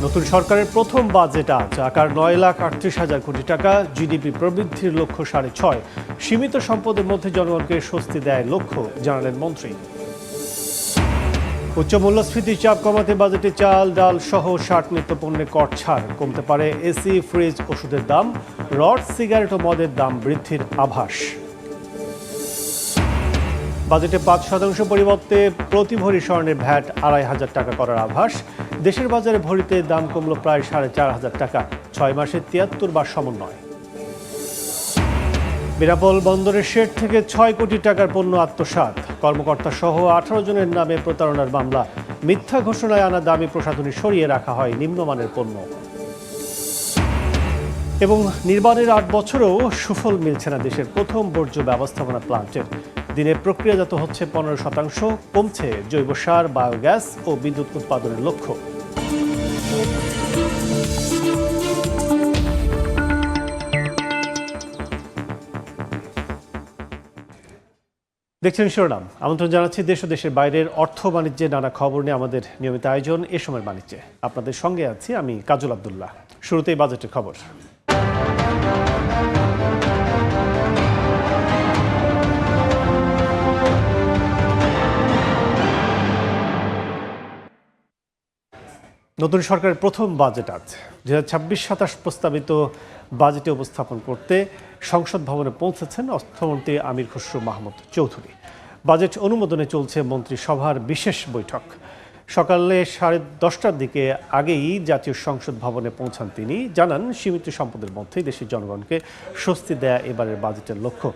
নতুন সরকারের প্রথম বাজেট আজ আকার 9,38,000 কোটি টাকা, জিডিপি প্রবৃদ্ধির লক্ষ্য 6.5। সীমিত সম্পদের মধ্যে জনগণকে স্বস্তি দেয় লক্ষ্য, জানালেন মন্ত্রী। উচ্চ মূল্যস্ফীতির চাপ কমাতে বাজেটে চাল, ডাল সহ 60 নিত্যপণ্যে কর ছাড়। কমতে পারে এসি, ফ্রিজ, ওষুধের দাম। রড, সিগারেট ও মদের দাম বৃদ্ধির আভাস। বাজেটে 5% পরিবর্তে প্রতি ভরি স্বর্ণের ভ্যাট 2,500 টাকা করার আভাস। দেশের বাজারে ভরিতে দাম কমল প্রায় 4,500 টাকা। 6 মাসে 73 বার সমন্বয়। বেনাপোল বন্দরের শেড থেকে 6 কোটি টাকার পণ্য আত্মসাৎ। কর্মকর্তা সহ 18 জনের নামে প্রতারণার মামলা। মিথ্যা ঘোষণায় আনা দামি প্রসাধনী সরিয়ে রাখা হয় নিম্নমানের পণ্য। এবং নির্মাণের 8 বছরেও সুফল মিলছে না দেশের প্রথম বর্জ্য ব্যবস্থাপনা প্লান্টের। দিনে প্রক্রিয়াজাত হচ্ছে 15%, কমছে জৈব সার, বায়োগ্যাস ও বিদ্যুৎ উৎপাদনের লক্ষ্য। দেখছেন শিরোনাম। আমন্ত্রণ জানাচ্ছি দেশ ও দেশের বাইরের অর্থ বাণিজ্যের নানা খবর নিয়ে আমাদের নিয়মিত আয়োজন এ সময়ের বাণিজ্যে। আপনাদের সঙ্গে আছি আমি কাজল আব্দুল্লাহ। শুরুতেই বাজেটের খবর। নতুন সরকারের প্রথম বাজেট আজ 2026-27 প্রস্তাবিত বাজেটে উপস্থাপন করতে সংসদ ভবনে পৌঁছেছেন অর্থমন্ত্রী আমির খসরু মাহমুদ চৌধুরী। বাজেট অনুমোদনে চলছে মন্ত্রিসভার বিশেষ বৈঠক। সকালে 10:30টার দিকে আগেই জাতীয় সংসদ ভবনে পৌঁছান তিনি। জানান, সীমিত সম্পদের মধ্যেই দেশের জনগণকে স্বস্তি দেয়া এবারের বাজেটের লক্ষ্য।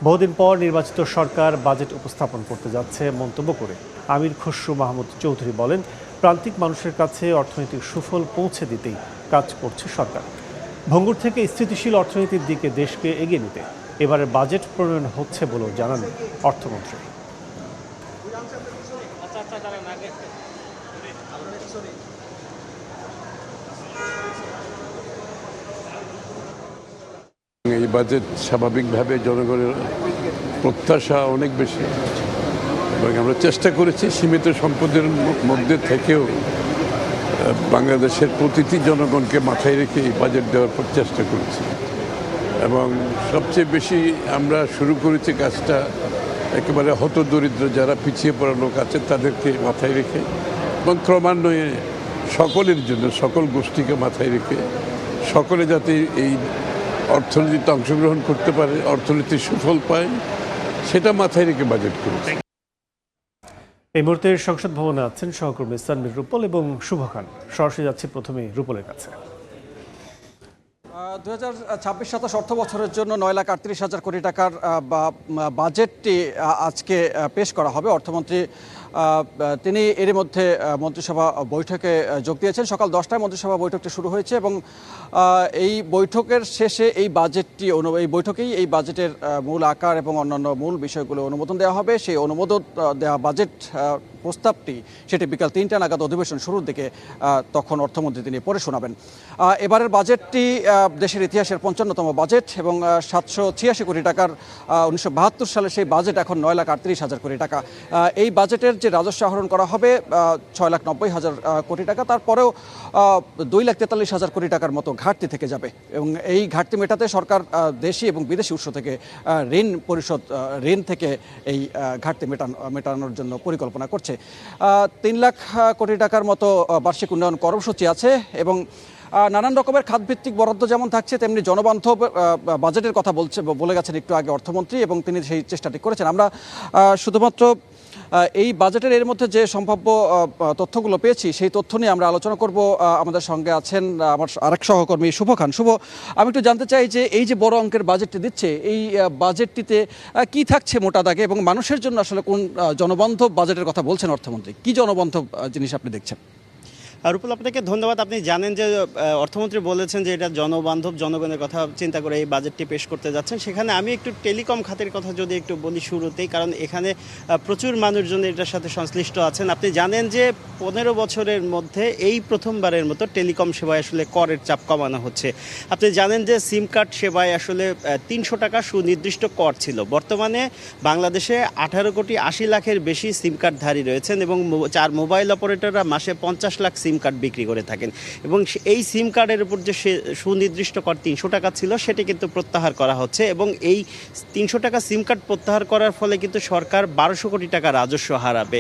বহুদিন পর নির্বাচিত সরকার বাজেট উপস্থাপন করতে যাচ্ছে মন্তব্য করে আমির খসরু মাহমুদ চৌধুরী বলেন, প্রান্তিক মানুষের কাছে অর্থনৈতিক সুফল পৌঁছে দিতেই কাজ করছে সরকার। ভঙ্গুর থেকে স্থিতিশীল অর্থনীতির দিকে দেশকে এগিয়ে নিতে এবারের বাজেট প্রণয়ন হচ্ছে বলেও জানান অর্থমন্ত্রী। এই বাজেট স্বাভাবিকভাবে জনগণের প্রত্যাশা অনেক বেশি এবং আমরা চেষ্টা করেছি সীমিত সম্পদের মধ্যে থেকেও বাংলাদেশের প্রতিটি জনগণকে মাথায় রেখে এই বাজেট দেওয়ার চেষ্টা করেছি। এবং সবচেয়ে বেশি আমরা শুরু করেছি কাজটা একেবারে হতদরিদ্র যারা পিছিয়ে পড়া লোক আছে তাদেরকে মাথায় রেখে এবং ক্রমান্বয়ে সকলের জন্য সকল গোষ্ঠীকে মাথায় রেখে সকলে যাতে এই অর্থনীতিতে অংশগ্রহণ করতে পারে, অর্থনীতির সুফল পায়, সেটা মাথায় রেখে বাজেট করেছে। এই মুহূর্তে সংসদ ভবনে আছেন সহকর্মী সানমির রুপল এবং শুভ খান। সরাসরি যাচ্ছি প্রথমে রুপলের কাছে। 2026-27 অর্থ বছরের জন্য 9,38,000 কোটি টাকার বাজেটটি আজকে পেশ করা হবে। অর্থমন্ত্রী তিনি এরই মধ্যে মন্ত্রিসভা বৈঠকে যোগ দিয়েছেন। সকাল 10টায় মন্ত্রিসভা বৈঠকটি শুরু হয়েছে এবং এই বৈঠকের শেষে এই বৈঠকেই এই বাজেটের মূল আকার এবং অন্যান্য মূল বিষয়গুলো অনুমোদন দেওয়া হবে। সেই অনুমোদন দেওয়া বাজেট প্রস্তাবটি সেটি বিকাল 3টা নাগাদ অধিবেশন শুরুর দিকে তখন অর্থমন্ত্রী তিনি পড়ে শোনাবেন। এবারের বাজেটটি দেশের ইতিহাসের 55তম বাজেট এবং 786 কোটি টাকার 1972 সালে সেই বাজেট এখন 9,38,000 কোটি টাকা। এই বাজেটের যে রাজস্ব আহরণ করা হবে 6,90,000 কোটি টাকা, তারপরেও 2,43,000 কোটি টাকার মতো ঘাটতি থেকে যাবে এবং এই ঘাটতি মেটাতে সরকার দেশি এবং বিদেশি উৎস থেকে ঋণ থেকে এই ঘাটতি মেটানোর জন্য পরিকল্পনা করছে। 3 লাখ কোটি টাকার মতো বার্ষিক উন্নয়ন কর্মসূচি আছে এবং নানান রকমের খাতভিত্তিক বরাদ্দ যেমন থাকছে তেমনি জনবান্ধব বাজেটের কথা বলে গেছেন একটু আগে অর্থমন্ত্রী এবং তিনি সেই চেষ্টাটি করেছেন। আমরা শুধুমাত্র এই বাজেটের এর মধ্যে যে সম্ভাব্য তথ্যগুলো পেয়েছি সেই তথ্য নিয়ে আমরা আলোচনা করব। আমাদের সঙ্গে আছেন আমার আরেক সহকর্মী শুভ খান। শুভ, আমি একটু জানতে চাই যে এই যে বড় অঙ্কের বাজেটটি দিচ্ছে, এই বাজেটটিতে কি থাকছে মোটা দাগে এবং মানুষের জন্য আসলে কোন জনবান্ধব বাজেটের কথা বলছেন অর্থমন্ত্রী? কি জনবান্ধব জিনিস আপনি দেখছেন? রুপুল, আপনাকে ধন্যবাদ। আপনি জানেন যে অর্থমন্ত্রী বলেছেন যে এটা জনবান্ধব, জনগণের কথা চিন্তা করে এই বাজেটটি পেশ করতে যাচ্ছেন। সেখানে আমি একটু টেলিকম খাতের কথা যদি একটু বলি শুরুতেই, কারণ এখানে প্রচুর মানুষজন এটার সাথে সংশ্লিষ্ট আছেন। আপনি জানেন যে 15 বছরের মধ্যে এই প্রথমবারের মতো টেলিকম সেবায় আসলে করের চাপ কমানো হচ্ছে। আপনি জানেন যে সিম কার্ড সেবায় আসলে 300 টাকা সুনির্দিষ্ট কর ছিল। বর্তমানে বাংলাদেশে 18 কোটি 80 লাখের বেশি সিম কার্ডধারী রয়েছেন এবং মোবাইল অপারেটররা মাসে 50 লাখ সিম কার্ড বিক্রি করে থাকেন এবং এই সিম কার্ডের উপর যে সুনির্দিষ্ট কর 300 টাকা ছিল সেটি কিন্তু প্রত্যাহার করা হচ্ছে এবং এই 300 টাকা সিম কার্ড প্রত্যাহার করার ফলে কিন্তু সরকার 1200 কোটি টাকা রাজস্ব হারাবে।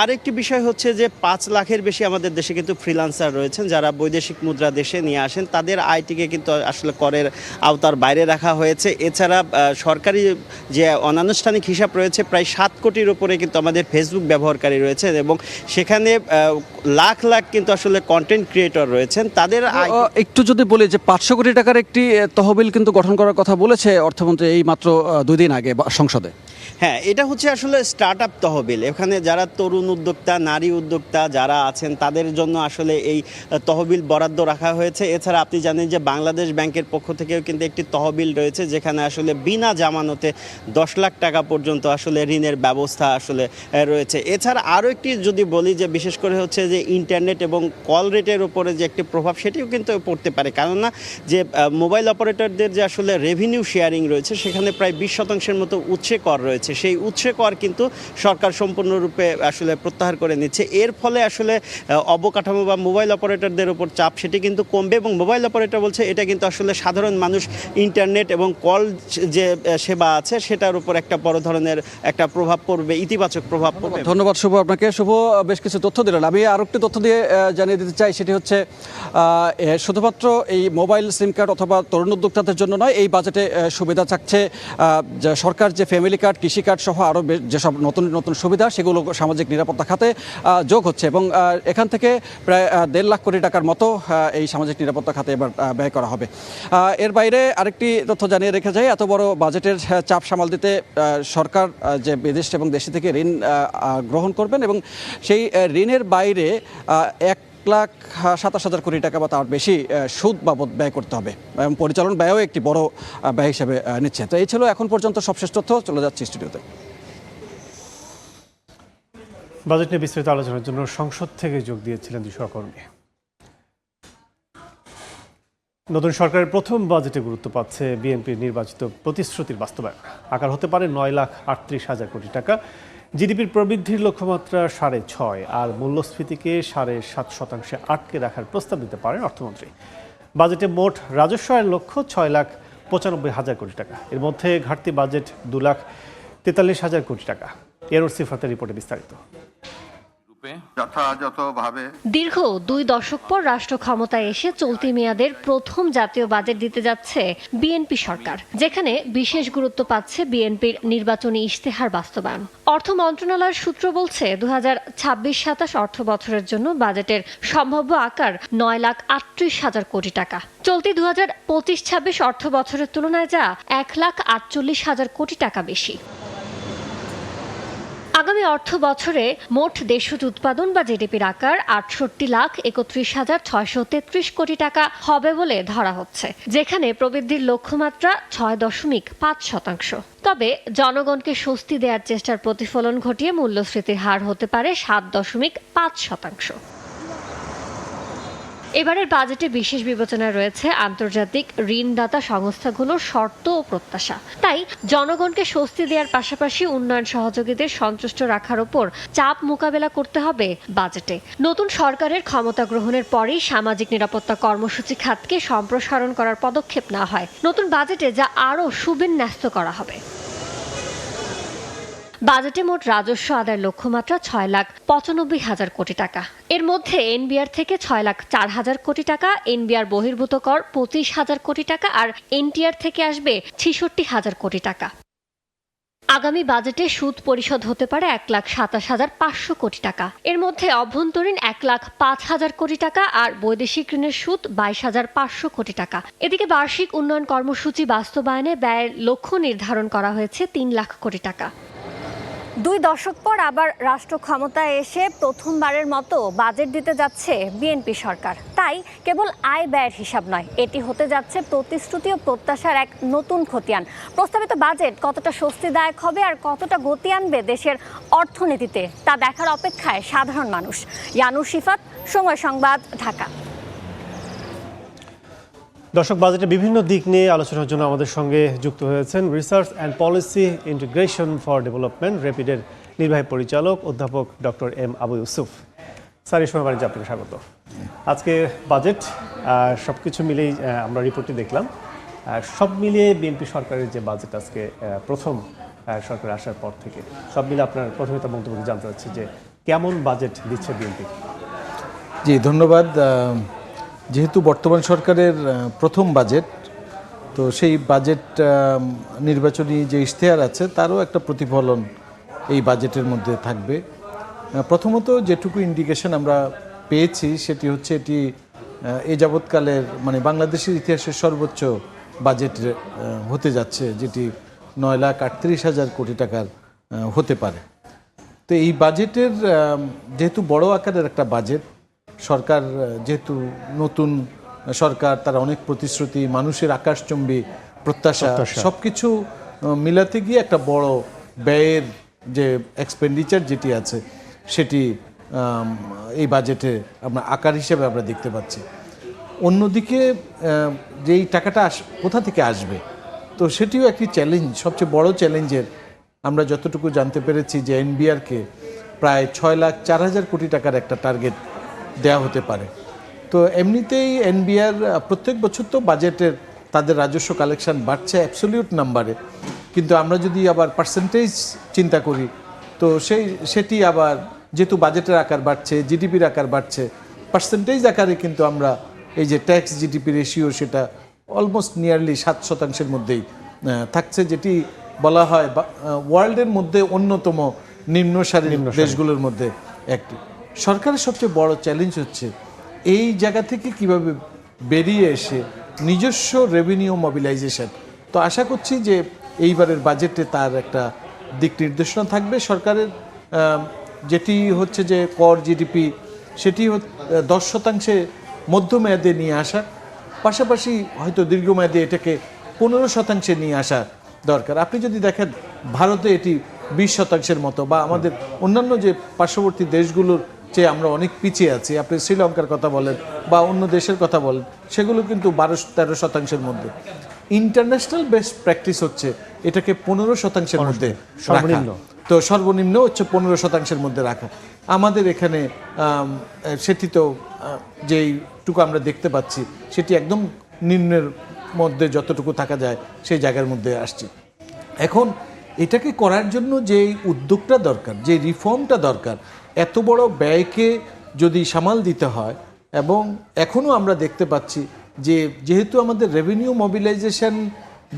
আর একটি বিষয় হচ্ছে যে 5 লাখের বেশি আমাদের দেশে কিন্তু ফ্রিল্যান্সার রয়েছেন যারা বৈদেশিক মুদ্রা দেশে নিয়ে আসেন, তাদের আয়টিকে কিন্তু আসলে করের আওতার বাইরে রাখা হয়েছে। এছাড়া সরকারি যে অনানুষ্ঠানিক হিসাব রয়েছে প্রায় 7 কোটির উপরে কিন্তু আমাদের ফেসবুক ব্যবহারকারী রয়েছে এবং সেখানে লাখ লাখ কিন্তু আসলে কন্টেন্ট ক্রিয়েটর রয়েছেন, তাদের একটু যদি বলি যে 500 কোটি টাকার একটি তহবিল কিন্তু গঠন করার কথা বলেছে অর্থমন্ত্রী এই মাত্র 2 দিন আগে সংসদে। হ্যাঁ, এটা হচ্ছে আসলে স্টার্ট আপ তহবিল। এখানে যারা তরুণ উদ্যোক্তা, নারী উদ্যোক্তা যারা আছেন তাদের জন্য আসলে এই তহবিল বরাদ্দ রাখা হয়েছে। এছাড়া আপনি জানেন যে বাংলাদেশ ব্যাংকের পক্ষ থেকেও কিন্তু একটি তহবিল রয়েছে যেখানে আসলে বিনা জামানতে 10 লাখ টাকা পর্যন্ত আসলে ঋণের ব্যবস্থা আসলে রয়েছে। এছাড়া আরও একটি যদি বলি যে বিশেষ করে হচ্ছে যে ইন্টারনেট এবং কল রেটের উপরে যে একটি প্রভাব সেটিও কিন্তু পড়তে পারে, কেননা যে মোবাইল অপারেটরদের যে আসলে রেভিনিউ শেয়ারিং রয়েছে সেখানে প্রায় 20% মতো উৎসে কর রয়েছে, সেই উৎসে কর কিন্তু সরকার সম্পূর্ণরূপে আসলে প্রত্যাহার করে নিচ্ছে। এর ফলে আসলে অবকাঠামো বা মোবাইল অপারেটরদের উপর চাপ সেটি কিন্তু কমবে এবং মোবাইল অপারেটর বলছে এটা কিন্তু আসলে সাধারণ মানুষ ইন্টারনেট এবং কল যে সেবা আছে সেটার উপর একটা বড় ধরনের একটা প্রভাব পড়বে, ইতিবাচক প্রভাব পড়বে। ধন্যবাদ শুভ আপনাকে। শুভ বেশ কিছু তথ্য দিলেন। আমি আর একটি তথ্য দিয়ে জানিয়ে দিতে চাই, সেটি হচ্ছে শুধুমাত্র এই মোবাইল সিম কার্ড অথবা তরুণ উদ্যোক্তাদের জন্য নয়, এই বাজেটে সুবিধা চাচ্ছে সরকার যে ফ্যামিলি কার্ড, কৃষি কার্ড সহ আরও যেসব নতুন নতুন সুবিধা সেগুলো সামাজিক নিরাপত্তা খাতে যোগ হচ্ছে এবং এখান থেকে প্রায় 1.5 লাখ কোটি টাকার মতো এই সামাজিক নিরাপত্তা খাতে এবার ব্যয় করা হবে। এর বাইরে আরেকটি তথ্য জানিয়ে রেখে যাই, এত বড় বাজেটের চাপ সামাল দিতে সরকার যে বিদেশ এবং দেশে থেকে ঋণ গ্রহণ করবেন এবং সেই ঋণের বাইরে 1,27,000 কোটি টাকা বা তার বেশি সুদ বাবদ ব্যয় করতে হবে এবং পরিচালন ব্যয়ও একটি বড় ব্যয় হিসেবে নিচ্ছে। তো এই ছিল এখন পর্যন্ত সবশেষ তথ্য। চলে যাচ্ছি স্টুডিওতে। বাজেট নিয়ে বিস্তারিত আলোচনার জন্য সংসদ থেকে যোগ দিয়েছিলেন 2 সহকর্মী। নতুন সরকারের প্রথম বাজেটে গুরুত্ব পাচ্ছে বিএনপির নির্বাচিত প্রতিশ্রুতির বাস্তবায়ন। আকার হতে পারে 9,38,000 কোটি টাকা। জিডিপির প্রবৃদ্ধির লক্ষ্যমাত্রা 6.5 আর মূল্যস্ফীতিকে 7.5% আটকে রাখার প্রস্তাব দিতে পারেন অর্থমন্ত্রী। বাজেটে মোট রাজস্ব আয়ের লক্ষ্য 6,95,000 কোটি টাকা। এর মধ্যে ঘাটতি বাজেট 2,43,000 কোটি টাকা। এরর সিফাতের রিপোর্টে বিস্তারিত। দীর্ঘ 2 দশক পর রাষ্ট্র ক্ষমতায় এসে চলতি মেয়াদের প্রথম জাতীয় বাজেট দিতে যাচ্ছে বিএনপি সরকার, যেখানে বিশেষ গুরুত্ব পাচ্ছে বিএনপির নির্বাচনী ইশতেহার বাস্তবায়ন। অর্থ মন্ত্রণালয়ের সূত্র বলছে 2026-27 অর্থ বছরের জন্য বাজেটের সম্ভাব্য আকার 9,38,000 কোটি টাকা। চলতি 2025-26 অর্থ বছরের তুলনায় যা 1,48,000 কোটি টাকা বেশি। আগামী অর্থ বছরে মোট দেশজ উৎপাদন বা জিডিপির আকার 68,31,633 কোটি টাকা হবে বলে ধরা হচ্ছে, যেখানে প্রবৃদ্ধির লক্ষ্যমাত্রা 6.5%। তবে জনগণকে স্বস্তি দেওয়ার চেষ্টার প্রতিফলন ঘটিয়ে মূল্যস্ফীতির হার হতে পারে 7.5%। এবারের বাজেটে বিশেষ বিবেচনায় রয়েছে আন্তর্জাতিক ঋণদাতা সংস্থাগুলোর শর্ত ও প্রত্যাশা। তাই জনগণকে স্বস্তি দেওয়ার পাশাপাশি উন্নয়ন সহযোগীদের সন্তুষ্ট রাখার উপর চাপ মোকাবেলা করতে হবে বাজেটে। নতুন সরকারের ক্ষমতা গ্রহণের পরেই সামাজিক নিরাপত্তা কর্মসূচি খাতকে সম্প্রসারণ করার পদক্ষেপ নেওয়া হয় নতুন বাজেটে, যা আরও সুবিন্যস্ত করা হবে। বাজেটে মোট রাজস্ব আদায়ের লক্ষ্যমাত্রা 6,95,000 কোটি টাকা। এর মধ্যে এনবিআর থেকে 6,04,000 কোটি টাকা, এনবিআর বহির্ভূত কর 25,000 কোটি টাকা আর এনটিআর থেকে আসবে 66,000 কোটি টাকা। আগামী বাজেটে সুদ পরিশোধ হতে পারে 1,27,500 কোটি টাকা। এর মধ্যে অভ্যন্তরীণ 1,05,000 কোটি টাকা আর বৈদেশিক ঋণের সুদ 22,500 কোটি টাকা। এদিকে বার্ষিক উন্নয়ন কর্মসূচি বাস্তবায়নে ব্যয়ের লক্ষ্য নির্ধারণ করা হয়েছে 3 লাখ কোটি টাকা। 2 দশক পর আবার রাষ্ট্র ক্ষমতায় এসে প্রথমবারের মতো বাজেট দিতে যাচ্ছে বিএনপি সরকার। তাই কেবল আয় ব্যয়ের হিসাব নয়, এটি হতে যাচ্ছে প্রতিশ্রুতি ও প্রত্যাশার এক নতুন খতিয়ান। প্রস্তাবিত বাজেট কতটা স্বস্তিদায়ক হবে আর কতটা গতি আনবে দেশের অর্থনীতিতে, তা দেখার অপেক্ষায় সাধারণ মানুষ। ইয়ানুর শিফাত, সময় সংবাদ, ঢাকা। দর্শক, বাজেটের বিভিন্ন দিক নিয়ে আলোচনার জন্য আমাদের সঙ্গে যুক্ত হয়েছেন research and policy integration for development র্যাপিডের নির্বাহী পরিচালক অধ্যাপক doctor M Abu Yusuf. Sir, সময় বাণিজ্য আপনাকে স্বাগত। আজকে বাজেট সব কিছু মিলেই আমরা রিপোর্টটি দেখলাম। সব মিলিয়ে বিএনপি সরকারের যে বাজেট আজকে প্রথম সরকার আসার পর থেকে সব মিলে আপনার প্রথমে তার মন্তব্য জানতে চাচ্ছি যে কেমন বাজেট দিচ্ছে বিএনপি? জি ধন্যবাদ। যেহেতু বর্তমান সরকারের প্রথম বাজেট, তো সেই বাজেট নির্বাচনী যে ইশতেহার আছে তারও একটা প্রতিফলন এই বাজেটের মধ্যে থাকবে। প্রথমত যেটুকু ইন্ডিকেশন আমরা পেয়েছি সেটি হচ্ছে এটি এ যাবৎকালের মানে বাংলাদেশের ইতিহাসের সর্বোচ্চ বাজেট হতে যাচ্ছে, যেটি 9,38,000 কোটি টাকার হতে পারে। তো এই বাজেটের যেহেতু বড় আকারের একটা বাজেট, সরকার যেহেতু নতুন সরকার, তার অনেক প্রতিশ্রুতি, মানুষের আকাশচুম্বী প্রত্যাশা সব কিছু মিলাতে গিয়ে একটা বড় ব্যয়ের যে এক্সপেন্ডিচার যেটি আছে সেটি এই বাজেটে আমরা আকার হিসেবে আমরা দেখতে পাচ্ছি। অন্যদিকে যেই টাকাটা কোথা থেকে আসবে, তো সেটিও একটি চ্যালেঞ্জ। সবচেয়ে বড় চ্যালেঞ্জের আমরা যতটুকু জানতে পেরেছি যে এনবিআরকে প্রায় 6,04,000 কোটি টাকার একটা টার্গেট দেয়া হতে পারে। তো এমনিতেই এনবিআর প্রত্যেক বছর তো বাজেটের তাদের রাজস্ব কালেকশন বাড়ছে অ্যাবসলিউট নাম্বারে, কিন্তু আমরা যদি আবার পার্সেন্টেজ চিন্তা করি তো সেটি আবার যেহেতু বাজেটের আকার বাড়ছে, জিডিপির আকার বাড়ছে, পার্সেন্টেজ আকারে কিন্তু আমরা এই যে ট্যাক্স জিডিপি রেশিও সেটা অলমোস্ট নিয়ারলি 7% মধ্যেই থাকছে, যেটি বলা হয় ওয়ার্ল্ডের মধ্যে অন্যতম নিম্ন সারির দেশগুলোর মধ্যে একটি। সরকারের সবচেয়ে বড় চ্যালেঞ্জ হচ্ছে এই জায়গা থেকে কিভাবে বেরিয়ে এসে নিজস্ব রেভিনিউ মোবিলাইজেশন। তো আশা করছি যে এইবারের বাজেটে তার একটা দিক নির্দেশনা থাকবে। সরকারের যেটি হচ্ছে যে কর জিডিপি সেটি 10% মধ্যমেয়াদে নিয়ে আসা, পাশাপাশি হয়তো দীর্ঘমেয়াদে এটাকে 15% নিয়ে আসা দরকার। আপনি যদি দেখেন ভারতে এটি 20% মতো, বা আমাদের অন্যান্য যে পার্শ্ববর্তী দেশগুলোর চেয়ে আমরা অনেক পিছিয়ে আছি। আপনি শ্রীলঙ্কার কথা বলেন বা অন্য দেশের কথা বলেন, সেগুলো কিন্তু 12-13% মধ্যে। ইন্টারন্যাশনাল বেস্ট প্র্যাকটিস হচ্ছে এটাকে 15% মধ্যে সর্বনিম্ন, তো সর্বনিম্ন হচ্ছে 15% মধ্যে রাখা। আমাদের এখানে সেটি তো যেইটুকু আমরা দেখতে পাচ্ছি সেটি একদম নিম্নের মধ্যে যতটুকু থাকা যায় সেই জায়গার মধ্যে আসছে। এখন এটাকে করার জন্য যে উদ্যোগটা দরকার, যে রিফর্মটা দরকার, এত বড় ব্যয়কে যদি সামাল দিতে হয়, এবং এখনও আমরা দেখতে পাচ্ছি যে যেহেতু আমাদের রেভিনিউ মোবিলাইজেশন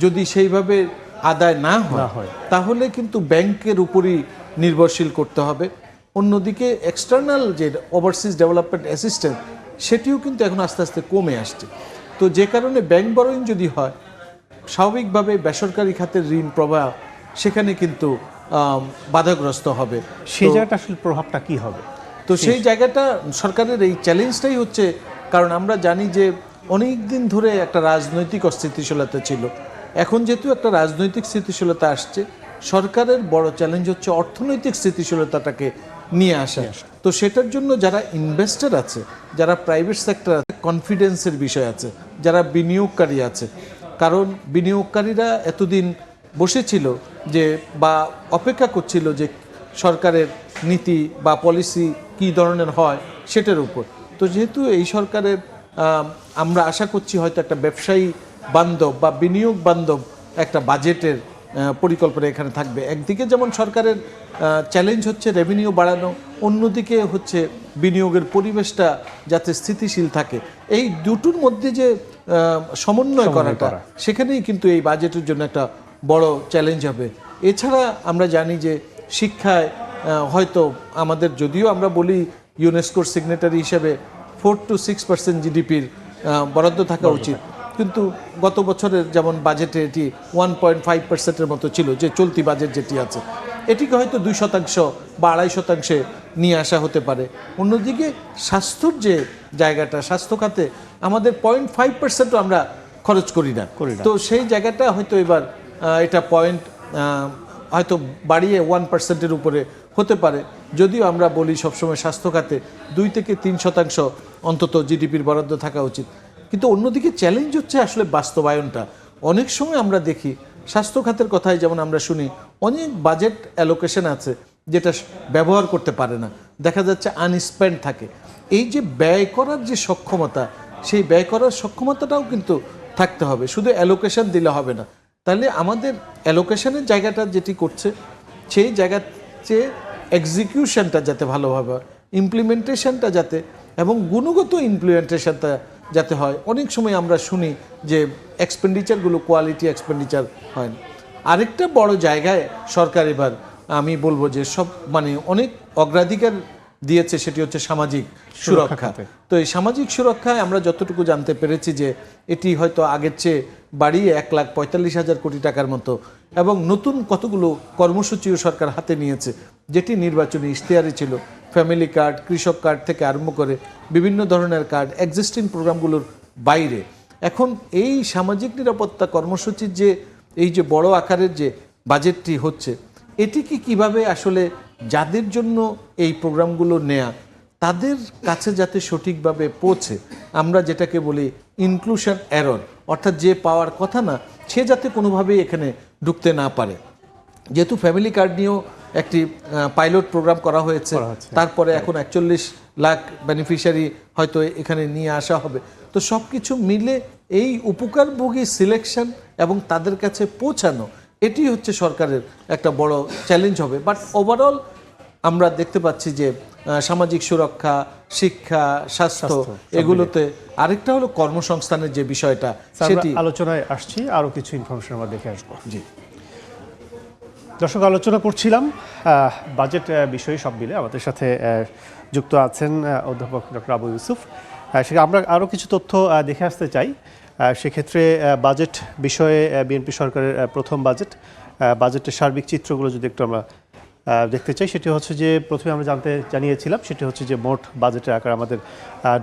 যদি সেইভাবে আদায় না হয় তাহলে কিন্তু ব্যাংকের উপরই নির্ভরশীল করতে হবে। অন্যদিকে এক্সটার্নাল যে ওভারসিজ ডেভেলপমেন্ট অ্যাসিস্ট্যান্স সেটিও কিন্তু এখন আস্তে আস্তে কমে আসছে। তো যে কারণে ব্যাংক বরোইং যদি হয়, স্বাভাবিকভাবে বেসরকারি খাতের ঋণ প্রবাহ সেখানে কিন্তু বাধাগ্রস্ত হবে। সেই জায়গাটা আসলে প্রভাবটা কি হবে? তো সেই জায়গাটা সরকারের এই চ্যালেঞ্জটাই হচ্ছে, কারণ আমরা জানি যে অনেক দিন ধরে একটা রাজনৈতিক অস্থিতিশীলতা ছিল। এখন যেহেতু একটা রাজনৈতিক স্থিতিশীলতা আসছে, সরকারের বড় চ্যালেঞ্জ হচ্ছে অর্থনৈতিক স্থিতিশীলতাটাকে নিয়ে আসা। তো সেটার জন্য যারা ইনভেস্টর আছে, যারা প্রাইভেট সেক্টর আছে, কনফিডেন্সের বিষয় আছে, যারা বিনিয়োগকারী আছে, কারণ বিনিয়োগকারীরা এতদিন বসেছিল যে বা অপেক্ষা করছিল যে সরকারের নীতি বা পলিসি কী ধরনের হয় সেটার উপর। তো যেহেতু এই সরকারের আমরা আশা করছি হয়তো একটা ব্যবসায়ী বান্ধব বা বিনিয়োগ বান্ধব একটা বাজেটের পরিকল্পনা এখানে থাকবে। একদিকে যেমন সরকারের চ্যালেঞ্জ হচ্ছে রেভিনিউ বাড়ানো, অন্যদিকে হচ্ছে বিনিয়োগের পরিবেশটা যাতে স্থিতিশীল থাকে। এই দুটোর মধ্যে যে সমন্বয় করাটা, সেখানেই কিন্তু এই বাজেটের জন্য একটা বড় চ্যালেঞ্জ হবে। এছাড়া আমরা জানি যে শিক্ষায় হয়তো আমাদের, যদিও আমরা বলি ইউনেস্কোর সিগনেটারি হিসেবে 4-6% জিডিপির বরাদ্দ থাকা উচিত, কিন্তু গত বছরের যেমন বাজেটে এটি 1.5%-এর মতো ছিল, যে চলতি বাজেট যেটি আছে এটিকে হয়তো 2% বা 2.5% নিয়ে আসা হতে পারে। অন্যদিকে স্বাস্থ্যর যে জায়গাটা, স্বাস্থ্য খাতে আমাদের 0.5%ও আমরা খরচ করি না। তো সেই জায়গাটা হয়তো এবার এটা হয়তো বাড়িয়ে 1%-এর উপরে হতে পারে। যদিও আমরা বলি সবসময় স্বাস্থ্য খাতে 2-3% অন্তত জিডিপির বরাদ্দ থাকা উচিত। কিন্তু অন্যদিকে চ্যালেঞ্জ হচ্ছে আসলে বাস্তবায়নটা। অনেক সময় আমরা দেখি স্বাস্থ্য খাতের কথাই যেমন আমরা শুনি, অনেক বাজেট অ্যালোকেশন আছে যেটা ব্যবহার করতে পারে না। দেখা যাচ্ছে আনস্পেন্ড থাকে। এই যে ব্যয় করার যে সক্ষমতা, সেই ব্যয় করার সক্ষমতাটাও কিন্তু থাকতে হবে, শুধু অ্যালোকেশন দিলে হবে না। তাহলে আমাদের অ্যালোকেশনের জায়গাটা যেটি করছে, সেই জায়গার চেয়ে এক্সিকিউশনটা যাতে ভালোভাবে হয়, ইমপ্লিমেন্টেশনটা যাতে, এবং গুণগত ইমপ্লিমেন্টেশনটা যাতে হয়। অনেক সময় আমরা শুনি যে এক্সপেন্ডিচারগুলো কোয়ালিটি এক্সপেন্ডিচার হয় না। আরেকটা বড় জায়গায় সরকার এবার আমি বলবো যে মানে অনেক অগ্রাধিকার দিয়েছে, সেটি হচ্ছে সামাজিক সুরক্ষা। তো এই সামাজিক সুরক্ষায় আমরা যতটুকু জানতে পেরেছি যে এটি হয়তো আগের চেয়ে বাড়িয়ে 1,45,000 কোটি টাকার মতো, এবং নতুন কতগুলো কর্মসূচিও সরকার হাতে নিয়েছে, যেটি নির্বাচনী ইশতেহারে ছিল। ফ্যামিলি কার্ড, কৃষক কার্ড থেকে আরম্ভ করে বিভিন্ন ধরনের কার্ড এক্সিস্টিং প্রোগ্রামগুলোর বাইরে। এখন এই সামাজিক নিরাপত্তা কর্মসূচির যে এই যে বড় আকারের যে বাজেটটি হচ্ছে, এটিকে কিভাবে আসলে যাদের জন্য এই প্রোগ্রামগুলো নেয়া, তাদের কাছে যাতে সঠিকভাবে পৌঁছে, আমরা যেটাকে বলি ইনক্লুশন এরর, অর্থাৎ যে পাওয়ার কথা না সে যাতে কোনোভাবেই এখানে ঢুকতে না পারে। যেহেতু ফ্যামিলি কার্ড নিয়েও একটি পাইলট প্রোগ্রাম করা হয়েছে, তারপরে এখন 41 লাখ বেনিফিশিয়ারি হয়তো এখানে নিয়ে আসা হবে। তো সব কিছু মিলে এই উপকারভোগী সিলেকশন এবং তাদের কাছে পৌঁছানো, এটি হচ্ছে সরকারের একটা বড় চ্যালেঞ্জ হবে। বাট ওভারঅল আমরা দেখতে পাচ্ছি যে সামাজিক সুরক্ষা, শিক্ষা, স্বাস্থ্য, এগুলোতে আরেকটা হলো কর্মসংস্থানের যে বিষয়টা, সেটি আলোচনায় আসছি। আরও কিছু ইনফরমেশন আমরা দেখে আসবো। জি দর্শক, আলোচনা করছিলাম বাজেট বিষয়ে। সব মিলে আমাদের সাথে যুক্ত আছেন অধ্যাপক ডক্টর আবু ইউসুফ। সেটা আমরা আরও কিছু তথ্য দেখে আসতে চাই। সেক্ষেত্রে বাজেট বিষয়ে বিএনপি সরকারের প্রথম বাজেটের সার্বিক চিত্রগুলো যদি একটু আমরা দেখতে চাই, সেটি হচ্ছে যে প্রথমে আমরা জানিয়েছিলাম সেটি হচ্ছে যে মোট বাজেটের আকার আমাদের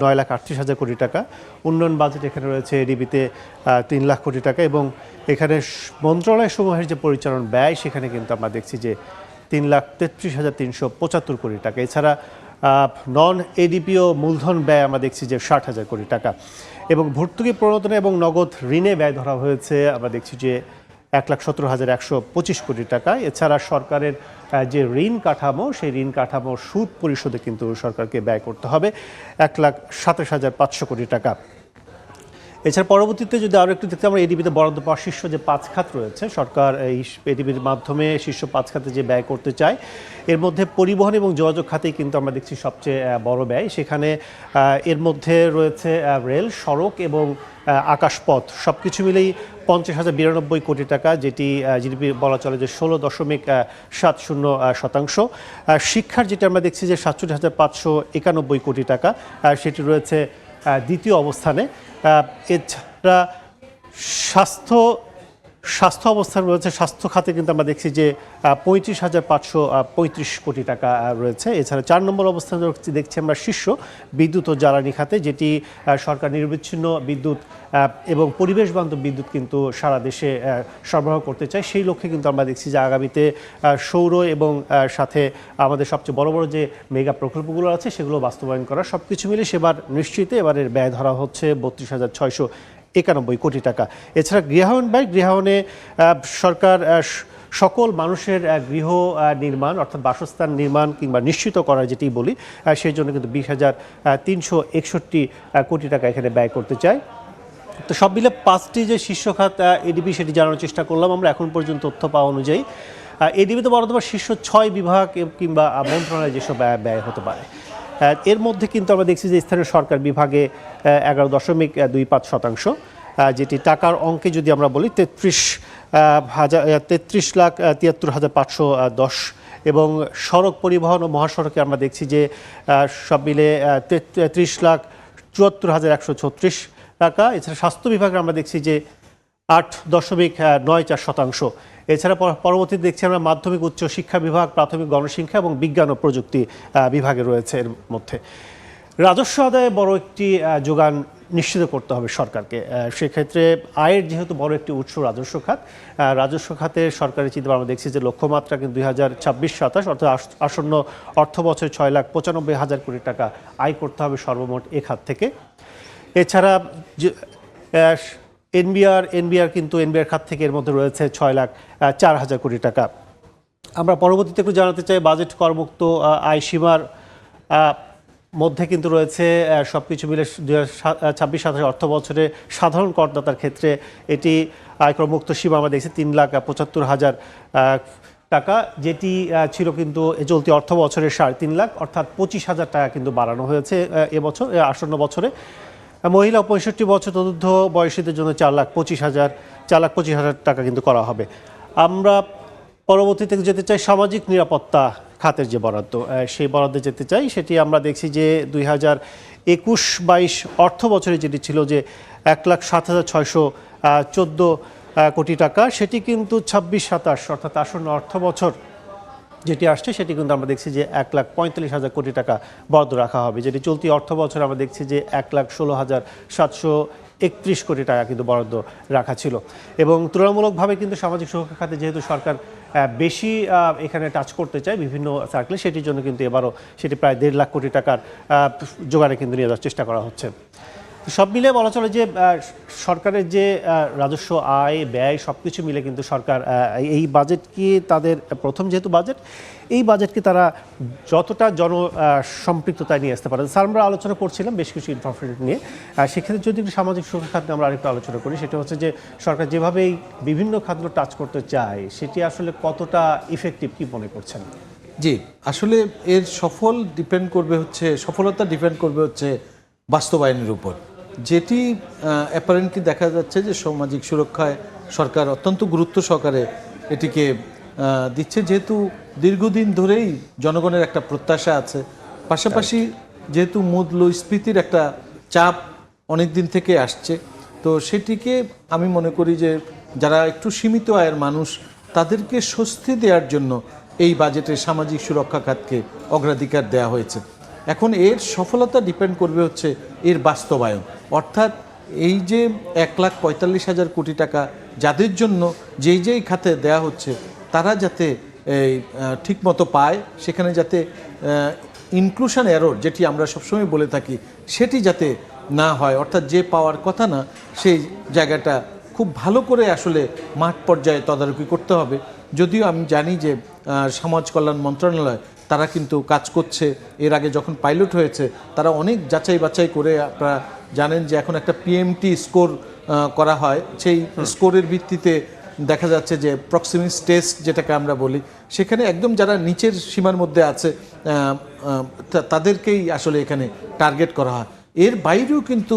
9,38,000 কোটি টাকা। উন্নয়ন বাজেট এখানে রয়েছে এডিবিতে 3 লাখ কোটি টাকা, এবং এখানে মন্ত্রণালয়সমূহের যে পরিচালন ব্যয়, সেখানে কিন্তু আমরা দেখছি যে 3,33,375 কোটি টাকা। এছাড়া নন এডিপিও মূলধন ব্যয় আমরা দেখছি যে 60,000 কোটি টাকা, এবং ভর্তুকি প্রণোদনা এবং নগদ ঋণে ব্যয় ধরা হয়েছে আমরা দেখছি যে 1,17,125 কোটি টাকা। এছাড়া সরকারের যে ঋণ কাঠামো, সেই ঋণ কাঠামো সুদ পরিশোধে কিন্তু সরকারকে ব্যয় করতে হবে 1,27,500 কোটি টাকা। এছাড়া পরবর্তীতে যদি আরও একটু দেখতে, আমরা এডিবিতে বরাদ্দ পাওয়া শীর্ষ যে 5 খাত রয়েছে, সরকার এই এডিবির মাধ্যমে শীর্ষ 5 খাতে যে ব্যয় করতে চায়, এর মধ্যে পরিবহন এবং যোগাযোগ খাতেই কিন্তু আমরা দেখছি সবচেয়ে বড় ব্যয়। সেখানে এর মধ্যে রয়েছে রেল, সড়ক এবং আকাশপথ, সব কিছু মিলেই 50,092 কোটি টাকা, যেটি জিডিপি বলা চলে যে 16.70%। শিক্ষার যেটা আমরা দেখছি যে 67,591 কোটি টাকা, সেটি রয়েছে দ্বিতীয় অবস্থানে। এছাড়া স্বাস্থ্য অবস্থান রয়েছে, স্বাস্থ্য খাতে কিন্তু আমরা দেখছি যে 35,535 কোটি টাকা রয়েছে। এছাড়া 4 নম্বর অবস্থানে দেখছি আমরা শীর্ষ বিদ্যুৎ ও জ্বালানি খাতে, যেটি সরকার নিরবিচ্ছিন্ন বিদ্যুৎ এবং পরিবেশ বান্ধব বিদ্যুৎ কিন্তু সারা দেশে সরবরাহ করতে চায়। সেই লক্ষ্যে কিন্তু আমরা দেখছি যে আগামীতে সৌর এবং সাথে আমাদের সবচেয়ে বড় বড় যে মেগা প্রকল্পগুলো আছে, সেগুলো বাস্তবায়ন করা, সব কিছু মিলে সেবার নিশ্চিতে এবারের ব্যয় ধরা হচ্ছে 32,691 কোটি টাকা। এছাড়া গৃহায়ন ব্যয়, গৃহায়নে সরকার সকল মানুষের গৃহ নির্মাণ অর্থাৎ বাসস্থান নির্মাণ কিংবা নিশ্চিত করা যেটি বলি, সেই জন্য কিন্তু 20,361 কোটি টাকা এখানে ব্যয় করতে চায়। তো সব মিলে 5টি যে শীর্ষ খাত এডিবি, সেটি জানানোর চেষ্টা করলাম আমরা এখন পর্যন্ত তথ্য পাওয়া অনুযায়ী। এডিবিতে বরাদ্দ শীর্ষ 6 বিভাগ কিংবা মন্ত্রণালয় যেসব ব্যয় হতে পারে, এর মধ্যে কিন্তু আমরা দেখছি যে স্থানীয় সরকার বিভাগে 11.25%, যেটি টাকার অঙ্কে যদি আমরা বলি 33,73,73,510, এবং সড়ক পরিবহন ও মহাসড়কে আমরা দেখছি যে সব মিলে 33,74,136 টাকা। এছাড়া স্বাস্থ্য বিভাগে আমরা দেখছি যে 8.94%। এছাড়া পরবর্তীতে দেখছি আমরা মাধ্যমিক উচ্চ শিক্ষা বিভাগ, প্রাথমিক গণশিক্ষা এবং বিজ্ঞান ও প্রযুক্তি বিভাগে রয়েছে। এর মধ্যে রাজস্ব আদায়ে বড় একটি যোগান নিশ্চিত করতে হবে সরকারকে। সেক্ষেত্রে আয়ের যেহেতু বড় একটি উৎস রাজস্ব খাতে সরকারের চিন্তা আমরা দেখছি যে লক্ষ্যমাত্রা কিন্তু 2026-27 অর্থাৎ আসন্ন অর্থ বছরে 6,95,000 কোটি টাকা আয় করতে হবে সর্বমোট এ খাত থেকে। এছাড়া এনবিআর কিন্তু এনবিআর খাত থেকে এর মধ্যে রয়েছে 6,04,000 কোটি টাকা। আমরা পরবর্তীতে একটু জানাতে চাই বাজেট করমুক্ত আয় সীমার মধ্যে কিন্তু রয়েছে সবকিছু মিলে 2026-27 অর্থ বছরে সাধারণ করদাতার ক্ষেত্রে এটি আয়কর মুক্ত সীমা আমরা দেখছি 3,75,000 টাকা, যেটি ছিল কিন্তু চলতি অর্থ বছরের 3.5 লাখ, অর্থাৎ 25,000 টাকা কিন্তু বাড়ানো হয়েছে এবছর আসন্ন বছরে। মহিলা 65 বছর তদুর্ধ্ব বয়সীদের জন্য 4,25,000 টাকা কিন্তু করা হবে। আমরা পরবর্তীতে যেতে চাই সামাজিক নিরাপত্তা খাতের যে বরাদ্দ, সেই বরাদ্দে যেতে চাই। সেটি আমরা দেখছি যে 2021-22 অর্থ বছরে যেটি ছিল যে 1,07,614 কোটি টাকা, সেটি কিন্তু 26-27 অর্থাৎ আসন্ন অর্থ বছর যেটি আসছে সেটি কিন্তু আমরা দেখছি যে 1,45,000 কোটি টাকা বরাদ্দ রাখা হবে, যেটি চলতি অর্থ বছর আমরা দেখছি যে 1,16,731 কোটি টাকা কিন্তু বরাদ্দ রাখা ছিল। এবং তুলনামূলকভাবে কিন্তু সামাজিক সুরক্ষা খাতে যেহেতু সরকার বেশি এখানে টাচ করতে চায় বিভিন্ন সার্কেলে, সেটির জন্য কিন্তু এবারও সেটি প্রায় 1.5 লাখ কোটি টাকার জোগাড়ে কিন্তু নিয়ে যাওয়ার চেষ্টা করা হচ্ছে। সব মিলে বলা চলে যে সরকারের যে রাজস্ব আয় ব্যয় সব কিছু মিলে কিন্তু সরকার এই বাজেটকে তাদের প্রথম যেহেতু বাজেট, এই বাজেটকে তারা যতটা জনসম্পৃক্ততায় নিয়ে আসতে পারে। স্যার, আমরা আলোচনা করছিলাম বেশ কিছু ইনফরমেশন নিয়ে, সেক্ষেত্রে যদি একটু সামাজিক সুরক্ষা খাতে আমরা আরেকটু আলোচনা করি, সেটা হচ্ছে যে সরকার যেভাবে বিভিন্ন খাতগুলো টাচ করতে চায় সেটি আসলে কতটা ইফেক্টিভ কি মনে করছেন? জি, আসলে এর সফলতা ডিপেন্ড করবে হচ্ছে বাস্তবায়নের উপর, যেটি অ্যাপারেন্টলি দেখা যাচ্ছে যে সামাজিক সুরক্ষায় সরকার অত্যন্ত গুরুত্ব সহকারে এটিকে দিচ্ছে, যেহেতু দীর্ঘদিন ধরেই জনগণের একটা প্রত্যাশা আছে। পাশাপাশি যেহেতু মূল্যস্ফীতির একটা চাপ অনেক দিন থেকে আসছে, তো সেটিকে আমি মনে করি যে যারা একটু সীমিত আয়ের মানুষ তাদেরকে স্বস্তি দেওয়ার জন্য এই বাজেটে সামাজিক সুরক্ষা খাতকে অগ্রাধিকার দেওয়া হয়েছে। এখন এর সফলতা ডিপেন্ড করবে হচ্ছে এর বাস্তবায়ন, অর্থাৎ এই যে 1,45,000 কোটি টাকা যাদের জন্য যেই খাতে দেয়া হচ্ছে তারা যাতে ঠিকমতো পায়, সেখানে যাতে ইনক্লুশন এরর যেটি আমরা সবসময় বলে থাকি সেটি যাতে না হয়, অর্থাৎ যে পাওয়ার কথা না সেই জায়গাটা খুব ভালো করে আসলে মাঠ পর্যায়ে তদারকি করতে হবে। যদিও আমি জানি যে সমাজ কল্যাণ মন্ত্রণালয় তারা কিন্তু কাজ করছে, এর আগে যখন পাইলট হয়েছে তারা অনেক যাচাই বাছাই করে, আপনারা জানেন যে এখন একটা PMT স্কোর করা হয়, সেই স্কোরের ভিত্তিতে দেখা যাচ্ছে যে প্রক্সিমিক্স টেস্ট যেটাকে আমরা বলি, সেখানে একদম যারা নিচের সীমার মধ্যে আছে তাদেরকেই আসলে এখানে টার্গেট করা হয়। এর বাইরেও কিন্তু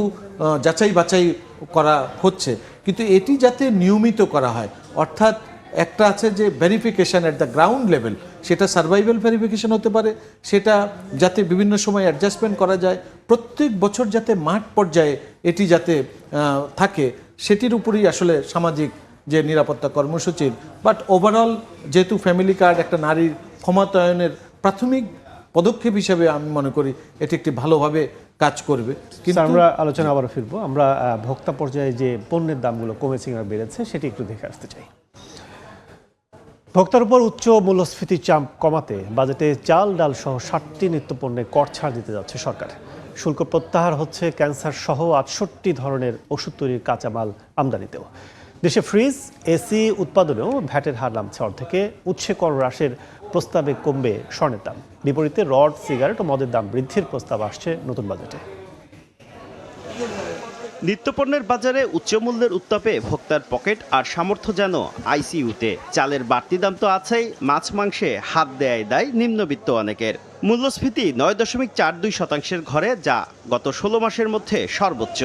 যাচাই বাছাই করা হচ্ছে, কিন্তু এটি যাতে নিয়মিত করা হয়, অর্থাৎ একটা আছে যে verification at the ground level, সেটা সার্ভাইভাল ভেরিফিকেশন হতে পারে, সেটা যাতে বিভিন্ন সময় অ্যাডজাস্টমেন্ট করা যায়, প্রত্যেক বছর যাতে মাঠ পর্যায়ে এটি যাতে থাকে, সেটির উপরেই আসলে সামাজিক যে নিরাপত্তা কর্মসূচির বাট ওভারঅল যেহেতু ফ্যামিলি কার্ড একটা নারীর ক্ষমতায়নের প্রাথমিক পদক্ষেপ হিসেবে আমি মনে করি এটি একটি ভালোভাবে কাজ করবে। কিন্তু আমরা আলোচনা আবারও ফিরবো। আমরা ভোক্তা পর্যায়ে যে পণ্যের দামগুলো কমেছে কিংবা বেড়েছে সেটি একটু দেখে আসতে চাই। ভোক্তার উপর উচ্চ মূল্যস্ফীতির চাপ কমাতে বাজেটে চাল ডাল সহ 60টি নিত্যপণ্যে কর ছাড় দিতে যাচ্ছে সরকার। শুল্ক প্রত্যাহার হচ্ছে ক্যান্সার সহ 68 ধরনের ওষুধ তৈরির কাঁচামাল আমদানিতেও। দেশে ফ্রিজ এসি উৎপাদনেও ভ্যাটের হার নামছে অর্ধেকে। উৎসে কর হ্রাসের প্রস্তাবে কমবে স্বর্ণের দাম। বিপরীতে রড, সিগারেট ও মদের দাম বৃদ্ধির প্রস্তাব আসছে নতুন বাজেটে। নিত্যপণ্যের বাজারে উচ্চ মূল্যের উত্তাপে ভোক্তার পকেট আর সামর্থ্য যেন আইসিইউতে। চালের বাড়তি দাম তো আছেই, মাছ মাংসে হাত দেয় দায় নিম্নবিত্ত অনেকের। মূল্যস্ফীতি 9.42% ঘরে, যা গত 16 মাসের মধ্যে সর্বোচ্চ।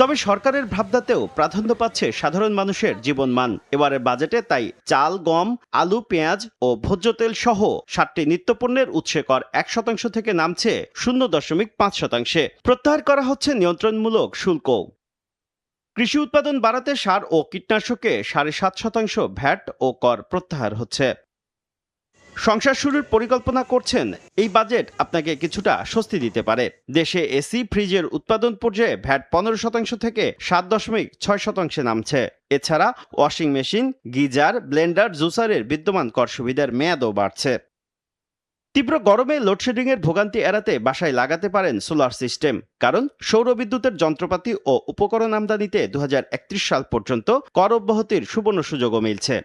তবে সরকারের ভাবনাতেও প্রাধান্য পাচ্ছে সাধারণ মানুষের জীবনমান। এবারের বাজেটে তাই চাল, গম, আলু, পেঁয়াজ ও ভোজ্য তেল সহ 60টি নিত্যপণ্যের উৎসে কর 1% থেকে নামছে 0.5%। প্রত্যাহার করা হচ্ছে নিয়ন্ত্রণমূলক শুল্ক। কৃষি উৎপাদন বাড়াতে সার ও কীটনাশকে 7.5% ভ্যাট ও কর প্রত্যাহার হচ্ছে। সংসার শুরুর পরিকল্পনা করছেন, এই বাজেট আপনাকে কিছুটা স্বস্তি দিতে পারে। দেশে এসি, ফ্রিজের উৎপাদন পর্যায়ে ভ্যাট 15% থেকে 7.6% নামছে। এছাড়া ওয়াশিং মেশিন, গিজার, ব্লেন্ডার, জুসারের বিদ্যমান কর সুবিধার মেয়াদও বাড়ছে। তীব্র গরমে লোডশেডিংয়ের ভোগান্তি এড়াতে বাসায় লাগাতে পারেন সোলার সিস্টেম, কারণ সৌরবিদ্যুতের যন্ত্রপাতি ও উপকরণ আমদানিতে 2031 সাল পর্যন্ত কর অব্যাহতির সুবর্ণ সুযোগও মিলছে।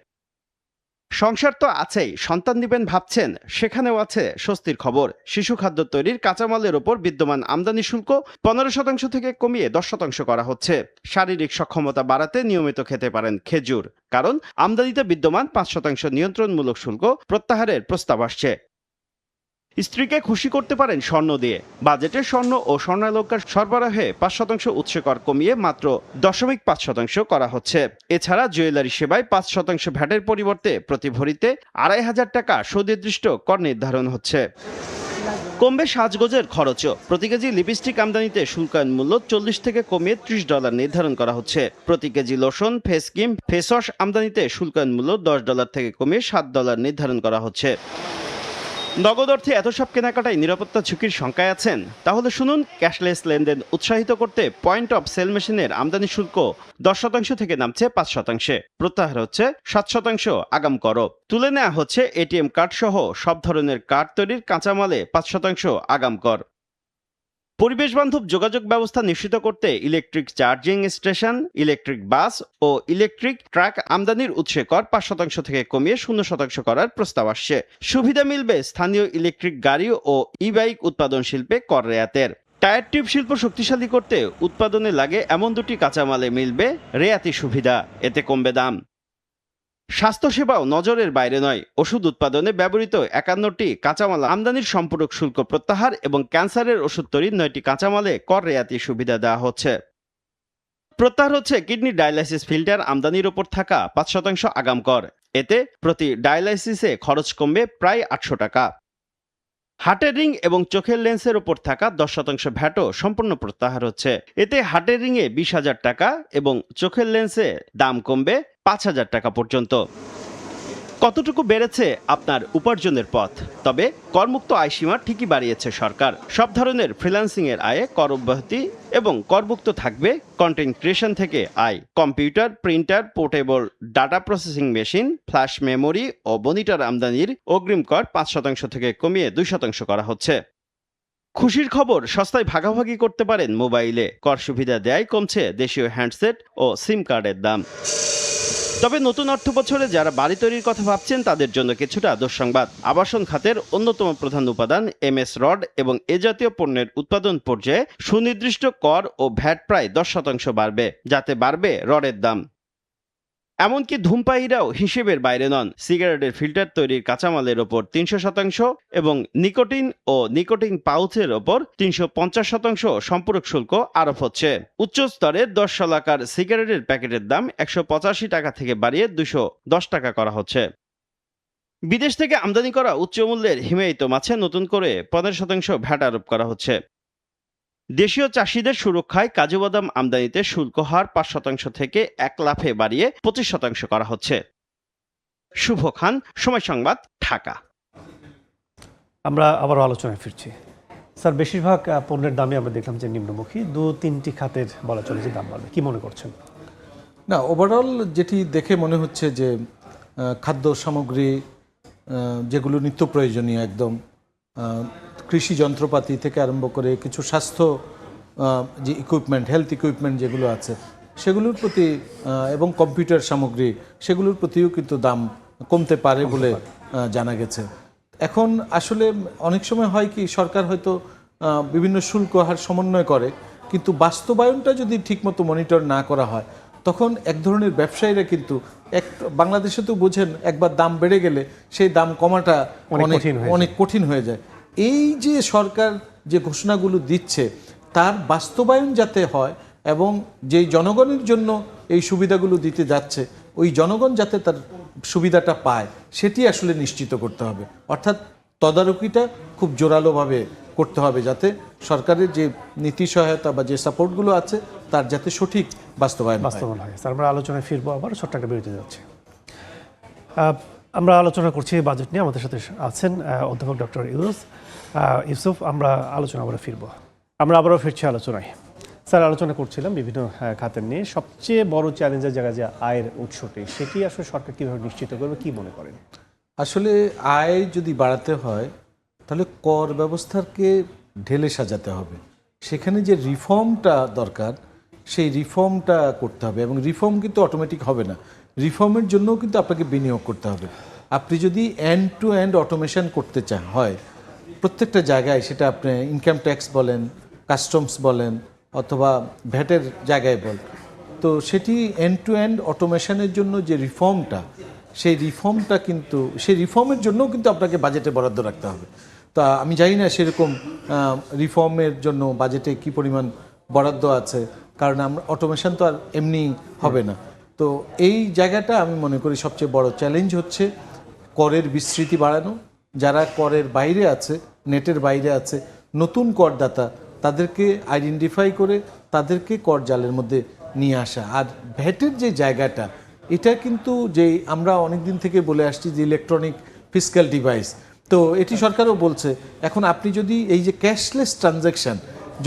সংসার তো আছেই, সন্তান দিবেন ভাবছেন, সেখানেও আছে স্বস্তির খবর। শিশু খাদ্য তৈরির কাঁচামালের ওপর বিদ্যমান আমদানি শুল্ক 15% থেকে কমিয়ে 10% করা হচ্ছে। শারীরিক সক্ষমতা বাড়াতে নিয়মিত খেতে পারেন খেজুর, কারণ আমদানিতে বিদ্যমান 5% নিয়ন্ত্রণমূলক শুল্ক প্রত্যাহারের প্রস্তাব আসছে। স্ত্রীকে খুশি করতে পারেন স্বর্ণ দিয়ে। বাজেটে স্বর্ণ ও স্বর্ণালংকার সরবরাহে 5% উৎসে কর কমিয়ে মাত্র 0.5% করা হচ্ছে। এছাড়া জুয়েলারি সেবায় 5% ভ্যাটের পরিবর্তে প্রতি ভরিতে 2,500 টাকা সুনির্দিষ্ট কর নির্ধারণ হচ্ছে। কমবে সাজগোজের খরচও। প্রতি কেজি লিপস্টিক আমদানিতে শুল্কায়ন মূল্য 40 থেকে কমিয়ে $30 নির্ধারণ করা হচ্ছে। প্রতি KG lotion, face cream, face wash আমদানিতে শুল্কায়ন মূল্য $10 থেকে কমিয়ে $7 নির্ধারণ করা হচ্ছে। নগদ অর্থে এত সব কেনাকাটায় নিরাপত্তা ঝুঁকির শঙ্কায় আছেন? তাহলে শুনুন, ক্যাশলেস লেনদেন উৎসাহিত করতে পয়েন্ট অফ সেল মেশিনের আমদানি শুল্ক 10% থেকে নামছে 5%। প্রত্যাহার হচ্ছে 7% আগাম কর। তুলে নেওয়া হচ্ছে এটিএম কার্ড সহ সব ধরনের কার্ড তৈরির কাঁচামালে 5% আগাম কর। পরিবেশ বান্ধব যোগাযোগ ব্যবস্থা নিশ্চিত করতে electric charging station, electric bus ও ইলেকট্রিক ট্রাক আমদানির উৎসে কর 5% থেকে কমিয়ে 0% করার প্রস্তাব আসছে। সুবিধা মিলবে স্থানীয় ইলেকট্রিক গাড়ি ও ই বাইক উৎপাদন শিল্পে কর রেয়াতের। টায়ার টিউব শিল্প শক্তিশালী করতে উৎপাদনে লাগে এমন দুটি কাঁচামালে মিলবে রেয়াতি সুবিধা, এতে কমবে দাম। স্বাস্থ্যসেবাও নজরের বাইরে নয়। ওষুধ উৎপাদনে ব্যবহৃত 51টি কাঁচামাল আমদানির সম্পূরক শুল্ক প্রত্যাহার এবং ক্যান্সারের ওষুধ তৈরির 9টি কাঁচামালে কর রেয়াতি সুবিধা দেওয়া হচ্ছে। প্রত্যাহার হচ্ছে কিডনি ডায়ালাইসিস ফিল্টার আমদানির ওপর থাকা 5% আগাম কর। এতে প্রতি ডায়ালাইসিসে খরচ কমবে প্রায় 800 টাকা। হার্টের রিং এবং চোখের লেন্সের ওপর থাকা 10% ভ্যাটও সম্পূর্ণ প্রত্যাহার হচ্ছে। এতে হার্টের রিংয়ে 20,000 টাকা এবং চোখের লেন্সে দাম কমবে 5,000 টাকা পর্যন্ত। কতটুকু বেড়েছে আপনার উপার্জনের পথ? তবে করমুক্ত আয়সীমা ঠিকই বাড়িয়েছে সরকার। সব ধরনের ফ্রিল্যান্সিং এর আয়ে কর অব্যাহতি এবং করমুক্ত থাকবে কন্টেন্ট ক্রিয়েশন থেকে আয়। Computer, printer, portable data processing machine, flash memory ও মনিটর আমদানির অগ্রিম কর 5% থেকে কমিয়ে 2% করা হচ্ছে। খুশির খবর, সস্তায় ভাগাভাগি করতে পারেন মোবাইলে। কর সুবিধা দেয় কমছে দেশীয় হ্যান্ডসেট ও সিম কার্ডের দাম। তবে নতুন অর্থ বছরে যারা বাড়ি তৈরির কথা ভাবছেন তাদের জন্য কিছুটা দুঃসংবাদ। আবাসন খাতের অন্যতম প্রধান উপাদান এমএস রড এবং এ জাতীয় পণ্যের উৎপাদন পর্যায়ে সুনির্দিষ্ট কর ও ভ্যাট প্রায় 10% বাড়বে, যাতে বাড়বে রডের দাম। এমনকি ধূমপায়ীরাও হিসেবের বাইরে নন। সিগারেটের ফিল্টার তৈরির কাঁচামালের ওপর 300% এবং নিকোটিন ও নিকোটিন পাউচের ওপর 350% সম্পূরক শুল্ক আরোপ হচ্ছে। উচ্চ স্তরের 10 শলাকার সিগারেটের প্যাকেটের দাম 185 টাকা থেকে বাড়িয়ে 210 টাকা করা হচ্ছে। বিদেশ থেকে আমদানি করা উচ্চ মূল্যের হিমায়িত মাছে নতুন করে 15% ভ্যাট আরোপ করা হচ্ছে। দেশীয় চাষিদের সুরক্ষায় কাজু বাদাম আমদানিতে শুল্ক হার 5% থেকে 1 লাফে বাড়িয়ে 25% করা হচ্ছে। শুভ খান, সময় সংবাদ, ঢাকা। আমরা আবারও আলোচনায় ফিরছি। স্যার, বেশিরভাগ পণ্যের দামে আমরা দেখলাম যে নিম্নমুখী, 2-3টি খাতের বলা চলে যে দাম বাড়বে, কি মনে করছেন? না, ওভারঅল যেটি দেখে মনে হচ্ছে যে খাদ্য সামগ্রী যেগুলো নিত্য প্রয়োজনীয় একদম, কৃষি যন্ত্রপাতি থেকে আরম্ভ করে কিছু স্বাস্থ্য যে ইকুইপমেন্ট, হেলথ ইকুইপমেন্ট যেগুলো আছে সেগুলোর প্রতি এবং কম্পিউটার সামগ্রী সেগুলোর প্রতিও কিন্তু দাম কমতে পারে বলে জানা গেছে। এখন আসলে অনেক সময় হয় কি, সরকার হয়তো বিভিন্ন শুল্ক হার সমন্বয় করে, কিন্তু বাস্তবায়নটা যদি ঠিকমতো মনিটর না করা হয় তখন এক ধরনের ব্যবসায়ীরা কিন্তু বাংলাদেশে তো বোঝেন, একবার দাম বেড়ে গেলে সেই দাম কমাটা অনেক কঠিন হয়ে যায়। এই যে সরকার যে ঘোষণাগুলো দিচ্ছে তার বাস্তবায়ন যাতে হয় এবং যেই জনগণের জন্য এই সুবিধাগুলো দিতে যাচ্ছে ওই জনগণ যাতে তার সুবিধাটা পায় সেটি আসলে নিশ্চিত করতে হবে। অর্থাৎ তদারকিটা খুব জোরালোভাবে করতে হবে, যাতে সরকারের যে নীতি সহায়তা বা যে সাপোর্টগুলো আছে তার যাতে সঠিক বাস্তবায়ন হয়। আমরা আলোচনায় ফিরবো, আবার ছোট্ট একটা বিরতি যাচ্ছে। আমরা আলোচনা করছি বাজেট নিয়ে। আমাদের সাথে আছেন অধ্যাপক ডক্টর ইউসুফ। আমরা আলোচনা আবার ফিরবো। আমরা আবারও ফিরছি আলোচনায়। স্যার, আলোচনা করছিলাম বিভিন্ন খাতের নিয়ে। সবচেয়ে বড় চ্যালেঞ্জের জায়গা যে আয়ের উৎসটি, সেটি আসলে সরকার কীভাবে নিশ্চিত করবে, কি মনে করেন? আসলে আয় যদি বাড়াতে হয় তাহলে কর ব্যবস্থাকে ঢেলে সাজাতে হবে। সেখানে যে রিফর্মটা দরকার সেই রিফর্মটা করতে হবে, এবং রিফর্ম কিন্তু অটোমেটিক হবে না। রিফর্মের জন্যও কিন্তু আপনাকে বিনিয়োগ করতে হবে। আপনি যদি এন্ড টু এন্ড অটোমেশন করতে হয় প্রত্যেকটা জায়গায়, সেটা আপনি ইনকাম ট্যাক্স বলেন, কাস্টমস বলেন, অথবা ভ্যাটের জায়গায় বলেন, তো সেটি এন্ড টু এন্ড অটোমেশনের জন্য যে রিফর্মটা, সেই রিফর্মের জন্যও কিন্তু আপনাকে বাজেটে বরাদ্দ রাখতে হবে। তা আমি জানি না সেরকম রিফর্মের জন্য বাজেটে কি পরিমাণ বরাদ্দ আছে, কারণ আমরা অটোমেশন তো আর এমনি হবে না। তো এই জায়গাটা আমি মনে করি সবচেয়ে বড় চ্যালেঞ্জ হচ্ছে করের বিস্তৃতি বাড়ানো। যারা করের বাইরে আছে, নেটের বাইরে আছে, নতুন করদাতা, তাদেরকে আইডেন্টিফাই করে তাদেরকে কর জালের মধ্যে নিয়ে আসা। আর ভ্যাটের যে জায়গাটা, এটা কিন্তু যে আমরা অনেক দিন থেকে বলে আসছি যে ইলেকট্রনিক ফিসক্যাল ডিভাইস, তো এটি সরকারও বলছে এখন আপনি যদি এই যে ক্যাশলেস ট্রানজ্যাকশন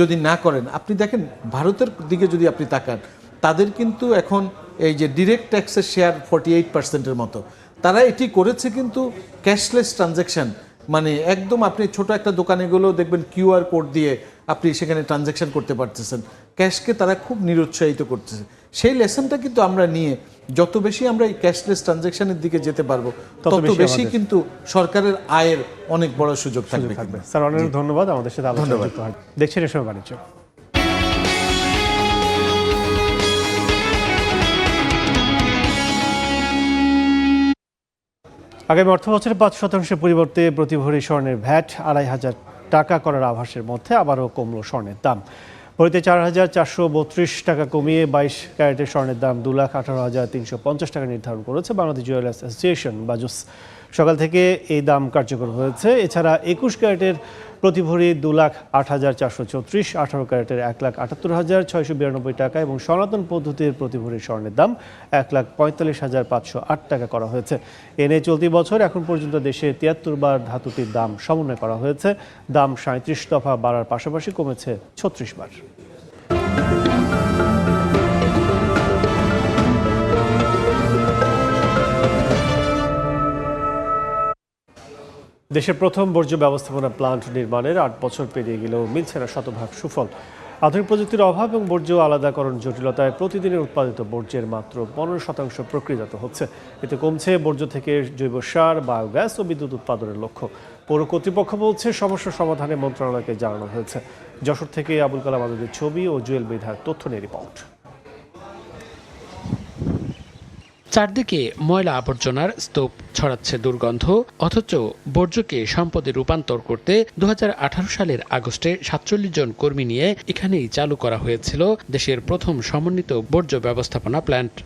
যদি না করেন, আপনি দেখেন ভারতের দিকে যদি আপনি তাকান, তাদের কিন্তু এখন এই যে ডিরেক্ট ট্যাক্সের শেয়ার 48%-এর মতো, তারা এটি করেছে কিন্তু ক্যাশলেস ট্রানজ্যাকশন, মানে একদম আপনি ছোট একটা দোকানে গেলেও দেখবেন কিউআর কোড দিয়ে আপনি সেখানে ট্রানজ্যাকশন করতে পারতেছেন। ক্যাশকে তারা খুব নিরুৎসাহিত করতেছে। সেই লেসনটা কিন্তু আমরা নিয়ে যত বেশি আমরা এই ক্যাশলেস ট্রানজ্যাকশনের দিকে যেতে পারবো, তত বেশি কিন্তু সরকারের আয়ের অনেক বড় সুযোগ থাকবে। স্যার অনেক ধন্যবাদ আমাদের সাথে আলোচনা করতে হয়। দেখছেন এ সময় বাণিজ্য। আগামী অর্থ বছরে 5% পরিবর্তে প্রতি ভরি স্বর্ণের ভ্যাট 2,500 টাকা করার আভাসের মধ্যে আবারও কমল স্বর্ণের দাম। ভরিতে 4,432 টাকা কমিয়ে 22 ক্যারেটের স্বর্ণের দাম 2,18,350 টাকা নির্ধারণ করেছে বাংলাদেশ জুয়েলার্স অ্যাসোসিয়েশন বাজুস। সকাল থেকে এই দাম কার্যকর হয়েছে। এছাড়া 21 ক্যারেটের প্রতি ভরি 2,08,434, 18 ক্যারেটের 1,78,692 টাকা এবং সনাতন পদ্ধতির প্রতি ভরি স্বর্ণের দাম 1,45,508 টাকা করা হয়েছে। এনে চলতি বছর এখন পর্যন্ত দেশে 73 বার ধাতুটির দাম সমন্বয় করা হয়েছে। দাম 37 দফা বাড়ার পাশাপাশি কমেছে 36 বার। দেশের প্রথম বর্জ্য ব্যবস্থাপনা প্লান্ট নির্মাণের 8 বছর পেরিয়ে গেলেও মিলছে না শতভাগ সুফল। আধুনিক প্রযুক্তির অভাব এবং বর্জ্য আলাদাকরণ জটিলতায় প্রতিদিনের উৎপাদিত বর্জ্যের মাত্র 15% প্রক্রিয়াজাত হচ্ছে। এতে কমছে বর্জ্য থেকে জৈব সার, বায়োগ্যাস ও বিদ্যুৎ উৎপাদনের লক্ষ্য। পৌর কর্তৃপক্ষ বলছে সমস্যা সমাধানে মন্ত্রণালয়কে জানানো হয়েছে। যশোর থেকে আবুল কালাম আজাদের ছবি ও জুয়েল মৃধার তথ্য নিয়ে রিপোর্ট। চারদিকে ময়লা আবর্জনার স্তূপ, ছড়াচ্ছে দুর্গন্ধ, অথচ বর্জ্যকে সম্পদে রূপান্তর করতে 2018 সালের আগস্টে 47 জন কর্মী নিয়ে এখানেই চালু করা হয়েছিল দেশের প্রথম সমন্বিত বর্জ্য ব্যবস্থাপনা প্ল্যান্ট।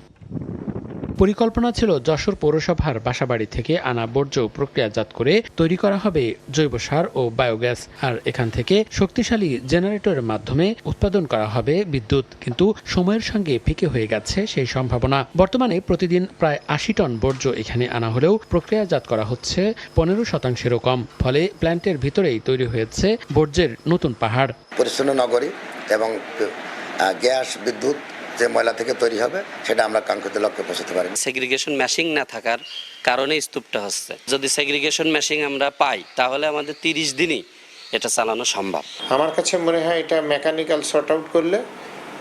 পরিকল্পনা ছিল যশোর পৌরসভার বাসাবাড়ি থেকে আনা বর্জ্য প্রক্রিয়াজাত করে তৈরি করা হবে জৈব সার ও বায়োগ্যাস, আর এখান থেকে শক্তিশালী জেনারেটরের মাধ্যমে উৎপাদন করা হবে বিদ্যুৎ। কিন্তু সময়ের সঙ্গে ফিকে হয়ে গেছে সেই সম্ভাবনা। বর্তমানে প্রতিদিন প্রায় 80 টন বর্জ্য এখানে আনা হলেও প্রক্রিয়াজাত করা হচ্ছে 15%-এরও কম। ফলে প্ল্যান্টের ভিতরেই তৈরি হয়েছে বর্জ্যের নতুন পাহাড়। পরিচ্ছন্ন নগরী এবং গ্যাস, বিদ্যুৎ যে ময়লা থেকে তৈরি হবে সেটা আমরা কাঙ্ক্ষিত লক্ষ্যে পৌঁছাতে পারি। সেগ্রিগেশন মেশিন না থাকার কারণে স্তূপটা হচ্ছে। যদি সেগ্রিগেশন মেশিন আমরা পাই তাহলে আমাদের 30 দিনই এটা চালানো সম্ভব। আমার কাছে মনে হয় এটা মেকানিক্যাল সর্ট আউট করলে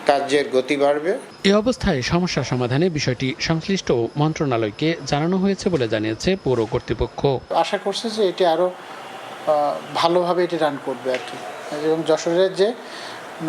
কাজের গতি বাড়বে। এই অবস্থায় সমস্যা সমাধানে বিষয়টি সংশ্লিষ্ট মন্ত্রণালয়কে জানানো হয়েছে বলে জানিয়েছে পৌর কর্তৃপক্ষ। আশা করছে যে এটি আরো ভালোভাবে এটি রান করবে আর কি, এবং যশোরের যে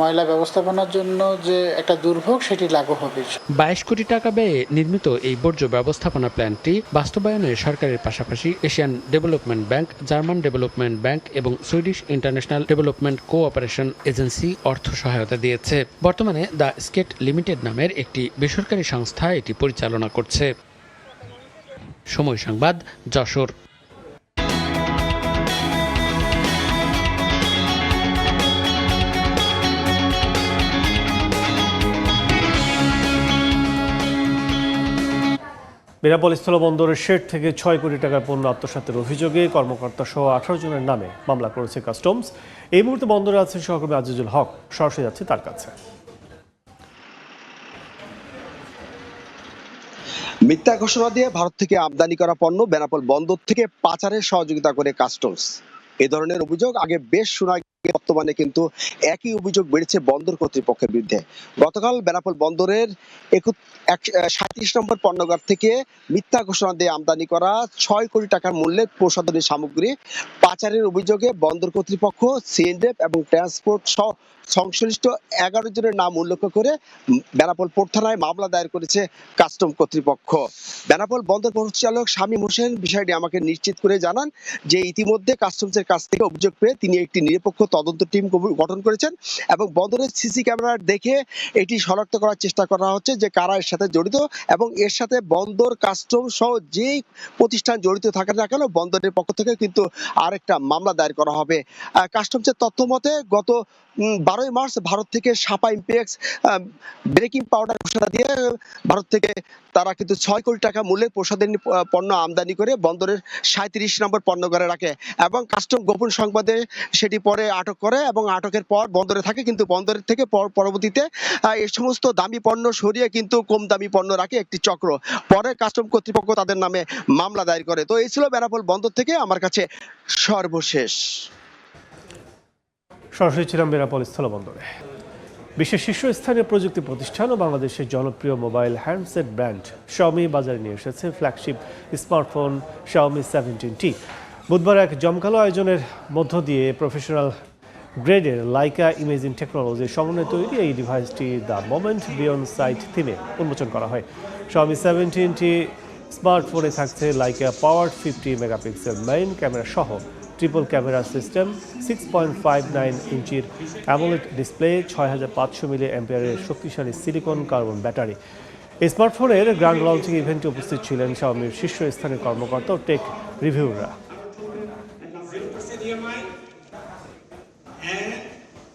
ময়লা ব্যবস্থাপনার জন্য যে একটা দুর্ভোগ সেটি লাঘব হবে। 22 কোটি টাকা ব্যয়ে নির্মিত এই বর্জ্য ব্যবস্থাপনা প্ল্যান্টটি বাস্তবায়নে সরকারের পাশাপাশি Asian Development Bank, German Development Bank এবং Swedish International Development Cooperation Agency অর্থ সহায়তা দিয়েছে। বর্তমানে দ্য স্কেট লিমিটেড নামের একটি বেসরকারি সংস্থা এটি পরিচালনা করছে। সময় সংবাদ, যশোর। বেনাপোল স্থলবন্দরের শেড থেকে 6 কোটি টাকার পণ্য আত্মসাতের অভিযোগে কর্মকর্তা সহ 18 জনের নামে মামলা করেছে কাস্টমস। এই মুহূর্তে বন্দরে আছেন সহকর্মী আজিজুল হক, সরাসরি যাচ্ছে তার কাছে। মিথ্যা ঘোষণা দিয়ে ভারত থেকে আমদানি করা পণ্য বেনাপোল বন্দর থেকে পাচারের সহযোগিতা করে কাস্টমস। এ ধরনের অভিযোগ আগে বেশ শোনা বর্তমানে কিন্তু একই অভিযোগ বেড়েছে বন্দর কর্তৃপক্ষের বিরুদ্ধে। গতকাল বেনাপোল বন্দরের 37 নম্বর পণ্যঘাট থেকে মিথ্যা ঘোষণা দিয়ে আমদানি করা 6 কোটি টাকার মূল্যের প্রসাধনী সামগ্রী পাচারের অভিযোগে বন্দর কর্তৃপক্ষ, সিএনডেফ এবং ট্রান্সপোর্ট সহ সংশ্লিষ্ট 11 জনের নাম উল্লেখ করে বেনাপোল পোর্ট থানায় মামলা দায়ের করেছে কাস্টম কর্তৃপক্ষ। বেনাপোল বন্দর পরিচালক শামীম হোসেন বিষয়টি আমাকে নিশ্চিত করে জানান যে ইতিমধ্যে কাস্টমসের কাছ থেকে অভিযোগ পেয়ে তিনি একটি নিরপেক্ষ তদন্ত টিম গঠন করেছেন এবং বন্দরের সিসি ক্যামেরা দেখে এটি শনাক্ত করার চেষ্টা করা হচ্ছে যে কারা এর সাথে জড়িত, এবং এর সাথে বন্দর, কাস্টম সহ যেই প্রতিষ্ঠান জড়িত থাকে না কেন বন্দরের পক্ষ থেকে কিন্তু আরেকটা মামলা দায়ের করা হবে। কাস্টমসের তথ্য মতে গত 12 মার্চ ভারত থেকে সাপা ইম্পেক্স বেকিং পাউডার ঘোষণা দিয়ে ভারত থেকে তারা কিন্তু 6 কোটি টাকা মূল্যের প্রসাধনী পণ্য আমদানি করে বন্দরের 37 নম্বর পণ্যঘাটে রাখে এবং কাস্টম গোপন সংবাদে সেটি পরে আটক করে এবং আটকের পর বন্দরে থাকে, কিন্তু বন্দরের থেকে পরবর্তীতে এই সমস্ত দামি পণ্য সরিয়ে কিন্তু কম দামি পণ্য রাখে একটি চক্র। পরে কাস্টম কর্তৃপক্ষ তাদের নামে মামলা দায়ের করে। তো এই ছিল বেনাপোল বন্দর থেকে আমার কাছে সর্বশেষ। সরাসরি ছিলাম বেনাপোল স্থলবন্দরে। বিশ্বের শীর্ষস্থানীয় প্রযুক্তি প্রতিষ্ঠান ও বাংলাদেশের জনপ্রিয় মোবাইল হ্যান্ডসেট ব্র্যান্ড Xiaomi বাজারে নিয়ে এসেছে ফ্ল্যাগশিপ স্মার্টফোন Xiaomi 17T। বুধবার এক জমকালো আয়োজনের মধ্য দিয়ে প্রফেশনাল গ্রেডের লাইকা ইমেজিং টেকনোলজির সমন্বয়ে তৈরি এই ডিভাইসটি দ্য মোমেন্ট বিয়ন্ড সাইট থিমে উন্মোচন করা হয়। Xiaomi 17T স্মার্টফোনে থাকছে লাইকা পাওয়ার 50 মেগাপিক্সেল মেইন ক্যামেরা সহ ট্রিপল ক্যামেরা সিস্টেম, 6.59 ইঞ্চির অ্যামোলেড ডিসপ্লে, 6500 মিলি অ্যাম্পিয়ারের শক্তিশালী সিলিকন কার্বন ব্যাটারি। এই স্মার্টফোনের গ্র্যান্ড লঞ্চিং ইভেন্টে উপস্থিত ছিলেন শাওমির শীর্ষস্থানীয় কর্মকর্তা ও টেক রিভিউরা।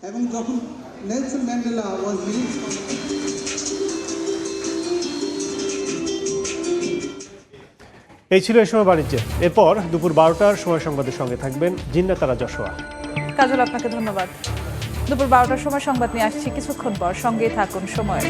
এবং যখন নেলসন ম্যান্ডেলা ওয়াজ এই ছিল এই সময় বাণিজ্যে। এরপর দুপুর 12টার সময় সংবাদের সঙ্গে থাকবেন জিন্না তারা যশোয়া। কাজল, আপনাকে ধন্যবাদ। দুপুর 12টার সময় সংবাদ নিয়ে আসছি কিছুক্ষণ পর, সঙ্গেই থাকুন সময়।